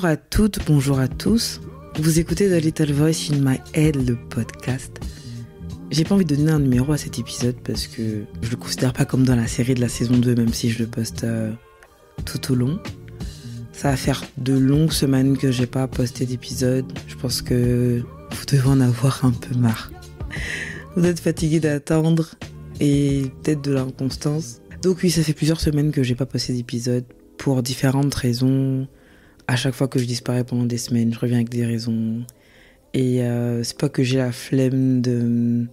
Bonjour à toutes, bonjour à tous. Vous écoutez The Little Voice in My Head, le podcast. J'ai pas envie de donner un numéro à cet épisode parce que je le considère pas comme dans la série de la saison 2, même si je le poste tout au long. Ça va faire de longues semaines que j'ai pas posté d'épisode. Je pense que vous devez en avoir un peu marre. Vous êtes fatigués d'attendre et peut-être de l'inconstance. Donc oui, ça fait plusieurs semaines que j'ai pas posté d'épisode pour différentes raisons. À chaque fois que je disparais pendant des semaines, je reviens avec des raisons. Et c'est pas que j'ai la flemme de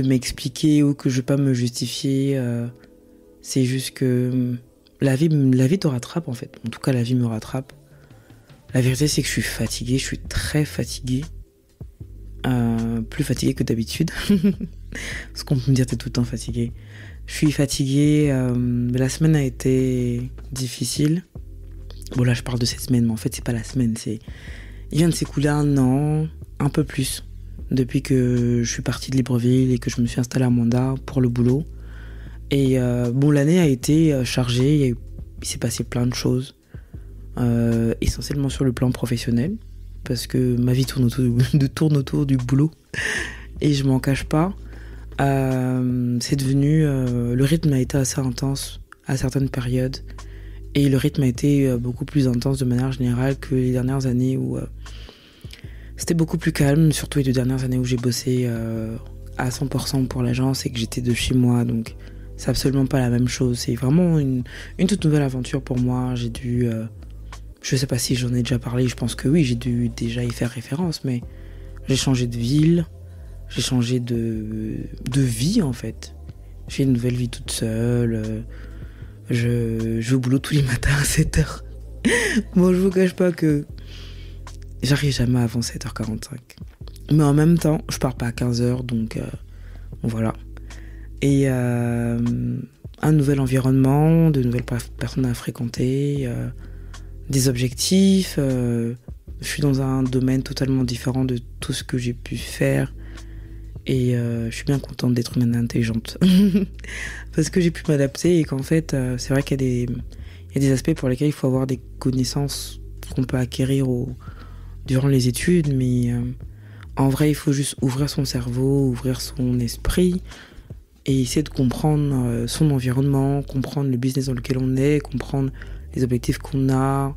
m'expliquer ou que je veux pas me justifier. C'est juste que la vie te rattrape en fait. En tout cas, la vie me rattrape. La vérité, c'est que je suis fatiguée. Je suis très fatiguée. Plus fatiguée que d'habitude. Parce qu'on peut me dire t'es tout le temps fatiguée. Je suis fatiguée. La semaine a été difficile. Bon là je parle de cette semaine, mais en fait c'est pas la semaine. Il vient de s'écouler 1 an, un peu plus, depuis que je suis partie de Libreville et que je me suis installée à Manda pour le boulot. Et l'année a été chargée. Il s'est passé plein de choses, essentiellement sur le plan professionnel, parce que ma vie tourne autour du boulot et je m'en cache pas. C'est devenu le rythme a été assez intense à certaines périodes et le rythme a été beaucoup plus intense de manière générale que les dernières années où c'était beaucoup plus calme, surtout les 2 dernières années où j'ai bossé à 100% pour l'agence et que j'étais de chez moi, donc c'est absolument pas la même chose. C'est vraiment une toute nouvelle aventure pour moi. J'ai dû je sais pas si j'en ai déjà parlé, je pense que oui, j'ai dû déjà y faire référence, mais j'ai changé de ville. J'ai changé de vie en fait. J'ai une nouvelle vie toute seule. Je vais au boulot tous les matins à 7h. Bon, je vous cache pas que j'arrive jamais avant 7h45. Mais en même temps, je pars pas à 15h, donc voilà. Et un nouvel environnement, de nouvelles personnes à fréquenter, des objectifs. Je suis dans un domaine totalement différent de tout ce que j'ai pu faire. Et je suis bien contente d'être une intelligente parce que j'ai pu m'adapter et qu'en fait c'est vrai qu'il y a des aspects pour lesquels il faut avoir des connaissances qu'on peut acquérir durant les études, mais en vrai il faut juste ouvrir son cerveau, ouvrir son esprit et essayer de comprendre son environnement, comprendre le business dans lequel on est, comprendre les objectifs qu'on a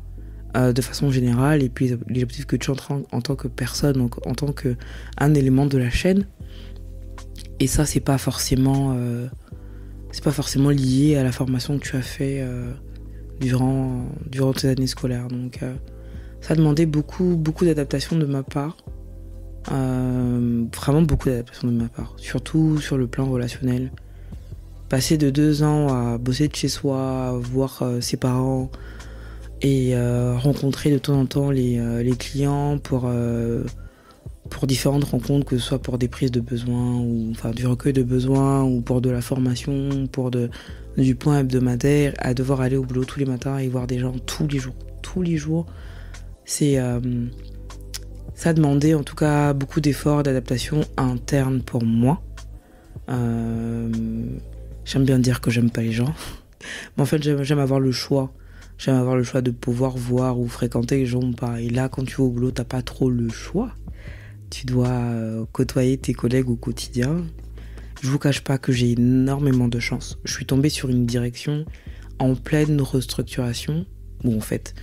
de façon générale et puis les objectifs que tu as en tant que personne, en tant qu'un élément de la chaîne. Et ça, c'est pas forcément lié à la formation que tu as fait durant tes années scolaires. Donc, ça a demandé beaucoup d'adaptation de ma part. Vraiment beaucoup d'adaptation de ma part. Surtout sur le plan relationnel. Passer de 2 ans à bosser de chez soi, voir ses parents et rencontrer de temps en temps les clients pour différentes rencontres, que ce soit pour des prises de besoin ou enfin du recueil de besoins ou pour de la formation, pour du point hebdomadaire, à devoir aller au boulot tous les matins et voir des gens tous les jours. Ça a demandé en tout cas beaucoup d'efforts, d'adaptation interne pour moi. J'aime bien dire que j'aime pas les gens, mais en fait j'aime avoir le choix. J'aime avoir le choix de pouvoir voir ou fréquenter les gens ou pas. Et là, quand tu vas au boulot, t'as pas trop le choix. Tu dois côtoyer tes collègues au quotidien. Je vous cache pas que j'ai énormément de chance. Je suis tombée sur une direction en pleine restructuration, en fait,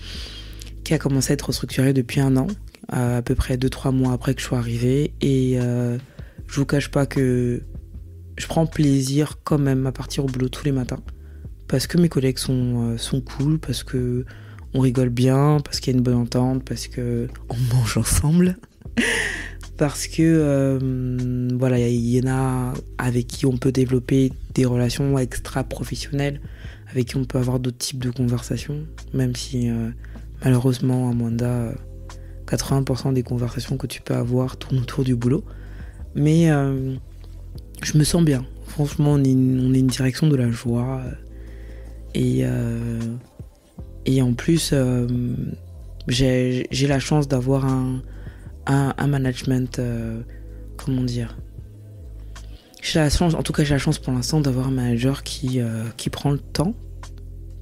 qui a commencé à être restructurée depuis 1 an, à peu près 2-3 mois après que je sois arrivée. Et je vous cache pas que je prends plaisir quand même à partir au boulot tous les matins. Parce que mes collègues sont cool, parce que on rigole bien, parce qu'il y a une bonne entente, parce que on mange ensemble. Parce que il y en a avec qui on peut développer des relations extra-professionnelles, avec qui on peut avoir d'autres types de conversations, même si malheureusement à Manda 80% des conversations que tu peux avoir tournent autour du boulot. Mais je me sens bien. Franchement, on est une direction de la joie et en plus j'ai la chance d'avoir un management, comment dire, j'ai la chance pour l'instant d'avoir un manager qui prend le temps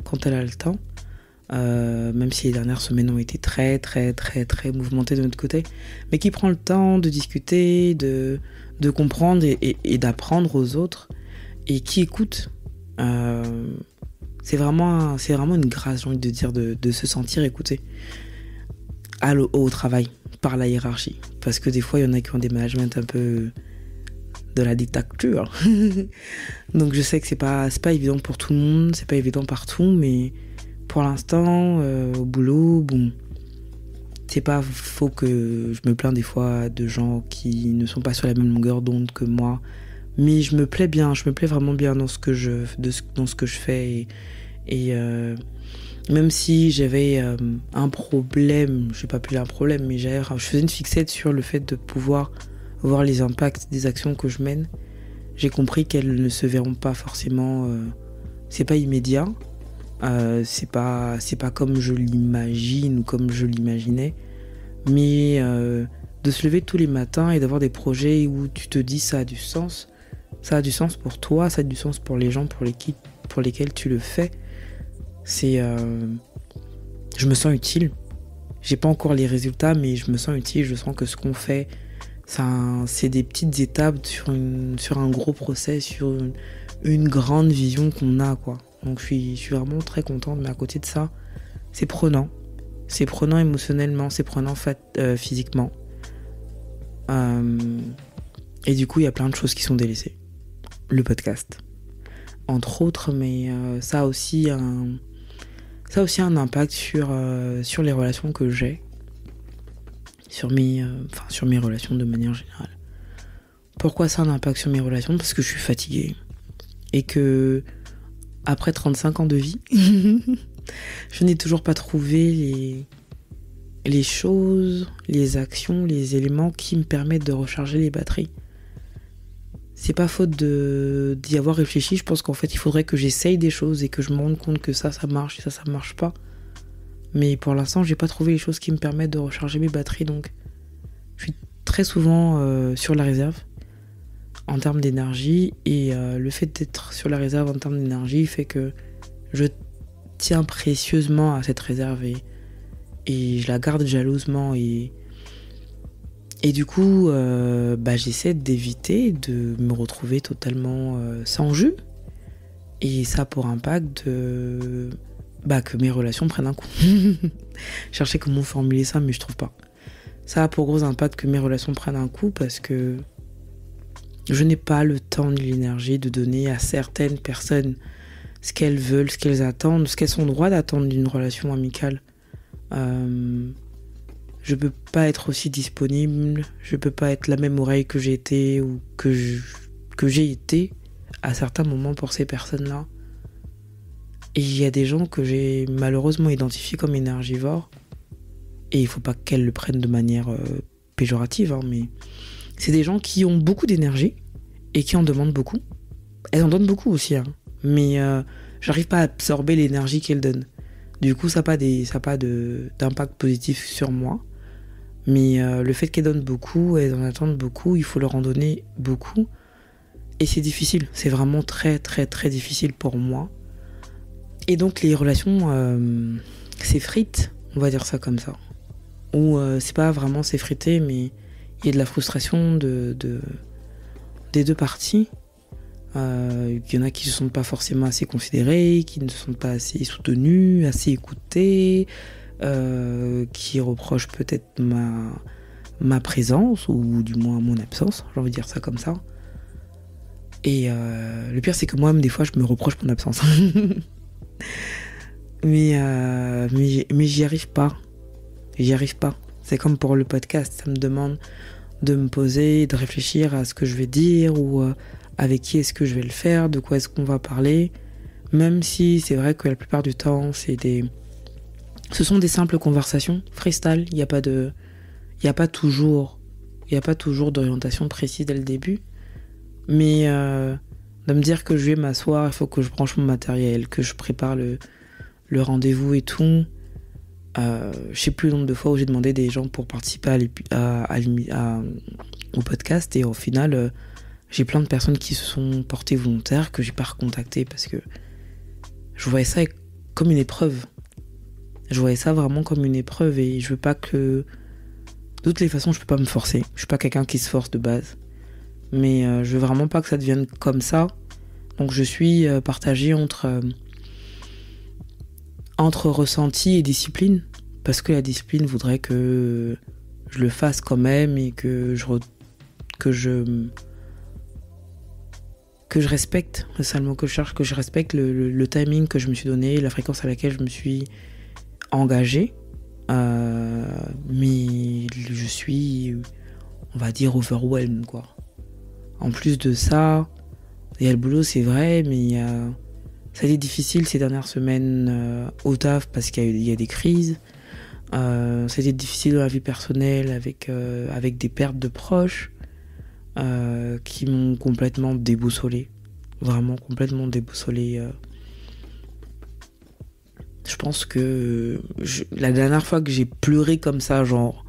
quand elle a le temps même si les dernières semaines ont été très très très très mouvementées de notre côté, mais qui prend le temps de discuter, de comprendre et d'apprendre aux autres, et qui écoute. C'est vraiment une grâce, j'ai envie de dire, de se sentir écouté au travail, par la hiérarchie. Parce que des fois, il y en a qui ont des managements un peu de la dictature. Donc je sais que c'est pas évident pour tout le monde, c'est pas évident partout, mais pour l'instant, au boulot, bon, c'est pas faux que je me plains des fois de gens qui ne sont pas sur la même longueur d'onde que moi. Mais je me plais vraiment bien dans ce que je fais. Et même si j'avais un problème, je sais pas plus un problème, mais je faisais une fixette sur le fait de pouvoir voir les impacts des actions que je mène. J'ai compris qu'elles ne se verront pas forcément, c'est pas immédiat, c'est pas comme je l'imagine ou comme je l'imaginais, mais de se lever tous les matins et d'avoir des projets où tu te dis ça a du sens. Ça a du sens pour toi, ça a du sens pour les gens pour lesquels tu le fais. Je me sens utile. J'ai pas encore les résultats, mais je me sens utile. Je sens que ce qu'on fait, c'est des petites étapes sur un gros procès, sur une grande vision qu'on a, quoi. Donc je suis vraiment très contente, mais à côté de ça, c'est prenant. C'est prenant émotionnellement, c'est prenant physiquement. Et du coup, il y a plein de choses qui sont délaissées. Le podcast, entre autres, mais ça a aussi un impact sur les relations que j'ai, sur mes relations de manière générale. Pourquoi ça a un impact sur mes relations ? Parce que je suis fatiguée et que après 35 ans de vie, je n'ai toujours pas trouvé les choses, les actions, les éléments qui me permettent de recharger les batteries. C'est pas faute d'y avoir réfléchi. Je pense qu'en fait, il faudrait que j'essaye des choses et que je me rende compte que ça marche et ça marche pas. Mais pour l'instant, j'ai pas trouvé les choses qui me permettent de recharger mes batteries. Donc, je suis très souvent sur la réserve en termes d'énergie. Et le fait d'être sur la réserve en termes d'énergie fait que je tiens précieusement à cette réserve et je la garde jalousement. Et du coup, j'essaie d'éviter de me retrouver totalement sans jus. Et ça a pour impact que mes relations prennent un coup. Je cherchais comment formuler ça, mais je trouve pas. Ça a pour gros impact que mes relations prennent un coup parce que je n'ai pas le temps ni l'énergie de donner à certaines personnes ce qu'elles veulent, ce qu'elles attendent, ce qu'elles ont le droit d'attendre d'une relation amicale. Je peux pas être aussi disponible, je peux pas être la même oreille que j'ai été ou que j'ai été à certains moments pour ces personnes-là. Et il y a des gens que j'ai malheureusement identifiés comme énergivores, et il faut pas qu'elles le prennent de manière péjorative, mais c'est des gens qui ont beaucoup d'énergie et qui en demandent beaucoup. Elles en donnent beaucoup aussi, mais j'arrive pas à absorber l'énergie qu'elles donnent. Du coup, ça n'a pas d'impact positif sur moi. Mais le fait qu'elles donnent beaucoup, elles en attendent beaucoup, il faut leur en donner beaucoup. Et c'est difficile, c'est vraiment très très très difficile pour moi. Et donc les relations s'effritent, on va dire ça comme ça. Ou c'est pas vraiment s'effriter, mais il y a de la frustration des deux parties. Il y en a qui ne se sentent pas forcément assez considérés, qui ne se sentent pas assez soutenus, assez écoutés, qui reprochent peut-être ma présence ou du moins mon absence, j'ai envie de dire ça comme ça. Et le pire c'est que moi des fois je me reproche mon absence. mais j'y arrive pas. C'est comme pour le podcast, ça me demande de me poser, de réfléchir à ce que je vais dire ou avec qui est-ce que je vais le faire, de quoi est-ce qu'on va parler. Même si c'est vrai que la plupart du temps ce sont des simples conversations, freestyle, il n'y a pas toujours d'orientation précise dès le début. Mais de me dire que je vais m'asseoir, il faut que je branche mon matériel, que je prépare le rendez-vous et tout. Je sais plus le nombre de fois où j'ai demandé des gens pour participer au podcast et au final j'ai plein de personnes qui se sont portées volontaires que j'ai pas recontactées parce que je voyais ça comme une épreuve. Je voyais ça vraiment comme une épreuve et je veux pas que... De toutes les façons, je peux pas me forcer. Je suis pas quelqu'un qui se force de base. Mais je veux vraiment pas que ça devienne comme ça. Donc je suis partagée entre ressenti et discipline. Parce que la discipline voudrait que je le fasse quand même et que je respecte, c'est le mot que je cherche, que je respecte le timing que je me suis donné, la fréquence à laquelle je me suis engagée. Mais je suis, on va dire, overwhelmed, quoi. En plus de ça, il y a le boulot, c'est vrai, mais ça a été difficile ces dernières semaines au taf parce qu'il y a des crises. Ça a été difficile dans la vie personnelle avec des pertes de proches qui m'ont complètement déboussolé. Vraiment complètement déboussolé. Je pense que la dernière fois que j'ai pleuré comme ça, genre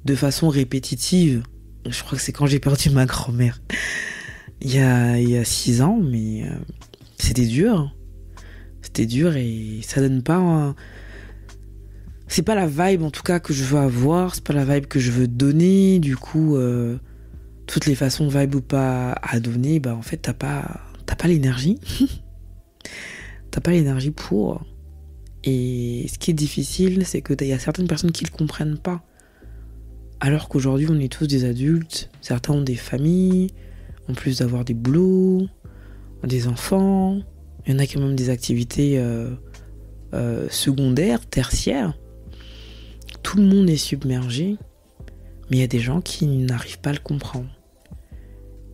de façon répétitive, je crois que c'est quand j'ai perdu ma grand-mère. Il y a 6 ans, mais c'était dur. C'était dur et ça donne pas... C'est pas la vibe en tout cas que je veux avoir, c'est pas la vibe que je veux donner. Du coup, toutes les façons vibe ou pas à donner, bah en fait t'as pas l'énergie. T'as pas l'énergie pour... Et ce qui est difficile, c'est qu'il y a certaines personnes qui le comprennent pas. Alors qu'aujourd'hui, on est tous des adultes. Certains ont des familles, en plus d'avoir des boulots, des enfants. Il y en a qui ont même des activités secondaires, tertiaires. Tout le monde est submergé, mais il y a des gens qui n'arrivent pas à le comprendre.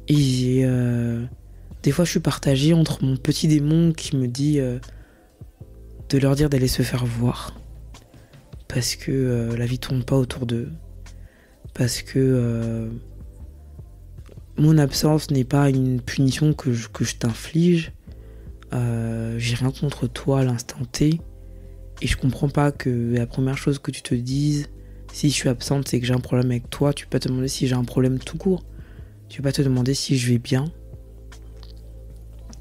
Et des fois, je suis partagée entre mon petit démon qui me dit... de leur dire d'aller se faire voir parce que la vie tourne pas autour d'eux, parce que mon absence n'est pas une punition que je t'inflige. J'ai rien contre toi à l'instant T et je comprends pas que la première chose que tu te dises si je suis absente c'est que j'ai un problème avec toi. Tu peux pas te demander si j'ai un problème tout court, tu peux pas te demander si je vais bien.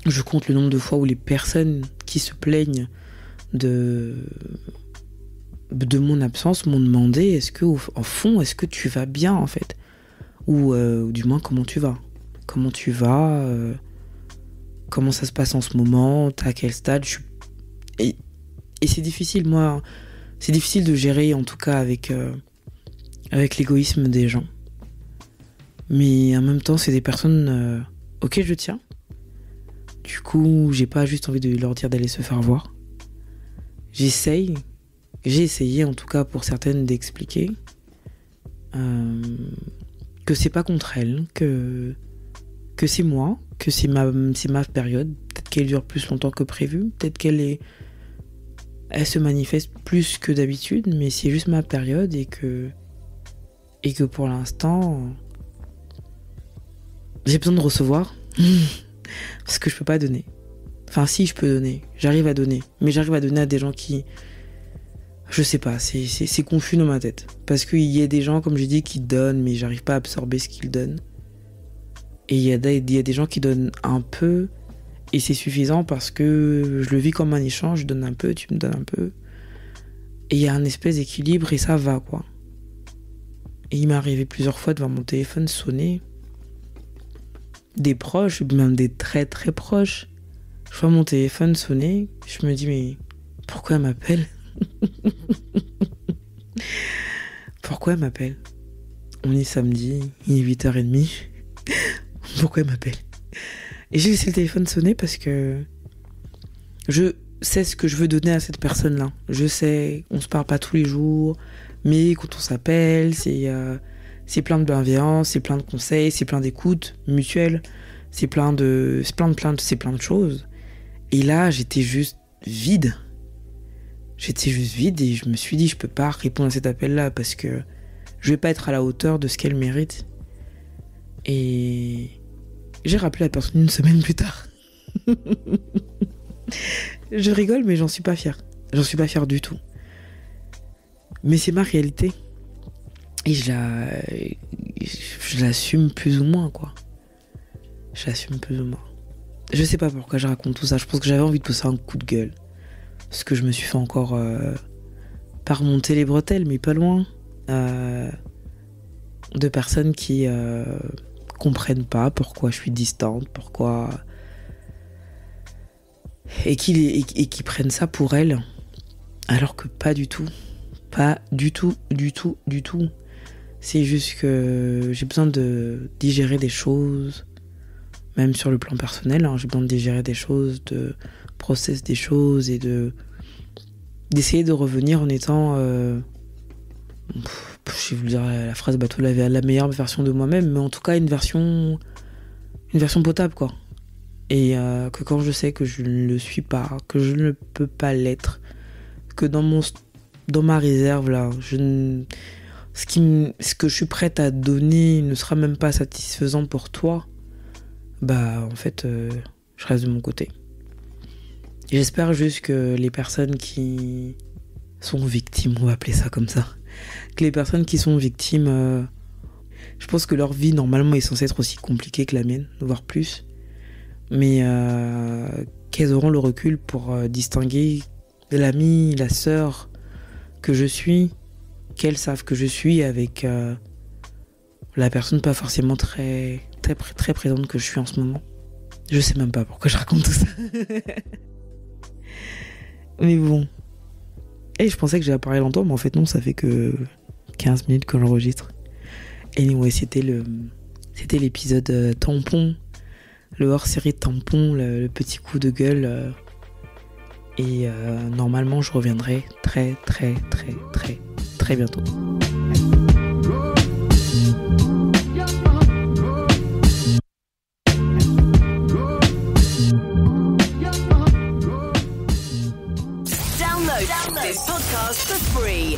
Je compte le nombre de fois où les personnes qui se plaignent de mon absence m'ont demandé est-ce que en fond est-ce que tu vas bien en fait, ou du moins comment tu vas, comment ça se passe en ce moment, t'es à quel stade. Et c'est difficile, moi c'est difficile de gérer en tout cas avec l'égoïsme des gens, mais en même temps c'est des personnes auxquelles je tiens. Du coup j'ai pas juste envie de leur dire d'aller se faire voir. J'ai essayé en tout cas pour certaines d'expliquer que c'est pas contre elles, que c'est moi, que c'est ma période. Peut-être qu'elle dure plus longtemps que prévu, peut-être qu'elle se manifeste plus que d'habitude, mais c'est juste ma période et que pour l'instant j'ai besoin de recevoir parce que je peux pas donner. Enfin si, je peux donner, j'arrive à donner, mais j'arrive à donner à des gens qui... Je sais pas, c'est confus dans ma tête. Parce qu'il y a des gens, comme je dis, qui donnent, mais j'arrive pas à absorber ce qu'ils donnent. Et il y a des gens qui donnent un peu, et c'est suffisant parce que je le vis comme un échange, je donne un peu, tu me donnes un peu. Et il y a un espèce d'équilibre et ça va, quoi. Et il m'est arrivé plusieurs fois de voir mon téléphone sonner. Des proches, même des très très proches. Je vois mon téléphone sonner, je me dis mais pourquoi elle m'appelle? Pourquoi elle m'appelle? On est samedi, il est 8h30. Pourquoi elle m'appelle? Et j'ai laissé le téléphone sonner parce que je sais ce que je veux donner à cette personne-là. Je sais, on se parle pas tous les jours, mais quand on s'appelle, c'est plein de bienveillance, c'est plein de conseils, c'est plein d'écoute mutuelle, c'est plein de choses. Et là, j'étais juste vide. Et je me suis dit, je peux pas répondre à cet appel-là parce que je vais pas être à la hauteur de ce qu'elle mérite. Et j'ai rappelé la personne une semaine plus tard. Je rigole, mais j'en suis pas fière. J'en suis pas fière du tout. Mais c'est ma réalité. Et je l'assume plus ou moins, quoi. Je l'assume plus ou moins. Je sais pas pourquoi je raconte tout ça. Je pense que j'avais envie de pousser un coup de gueule. Parce que je me suis fait encore pas remonter les bretelles, mais pas loin. De personnes qui comprennent pas pourquoi je suis distante, pourquoi... Et qui prennent ça pour elles, alors que pas du tout. Pas du tout, du tout, du tout. C'est juste que j'ai besoin de digérer des choses, même sur le plan personnel, hein, j'ai besoin de digérer des choses, de process des choses et d'essayer de revenir en étant, je vais vous dire la phrase bateau, la meilleure version de moi-même, mais en tout cas une version potable, quoi. Et que quand je sais que je ne le suis pas, que je ne peux pas l'être, que dans ma réserve là, ce que je suis prête à donner ne sera même pas satisfaisant pour toi, bah en fait je reste de mon côté. Et j'espère juste que les personnes qui sont victimes, on va appeler ça comme ça, que les personnes qui sont victimes, je pense que leur vie normalement est censée être aussi compliquée que la mienne, voire plus, mais qu'elles auront le recul pour distinguer l'amie, la sœur que je suis, qu'elles savent que je suis avec la personne pas forcément très, très, très présente que je suis en ce moment. Je sais même pas pourquoi je raconte tout ça. Mais bon. Et je pensais que j'allais parler longtemps, mais en fait non, ça fait que 15 minutes que j'enregistre. Et anyway, c'était l'épisode tampon, le hors-série tampon, le petit coup de gueule. Et normalement, je reviendrai très, très, très, très, très bientôt. Download this podcast for free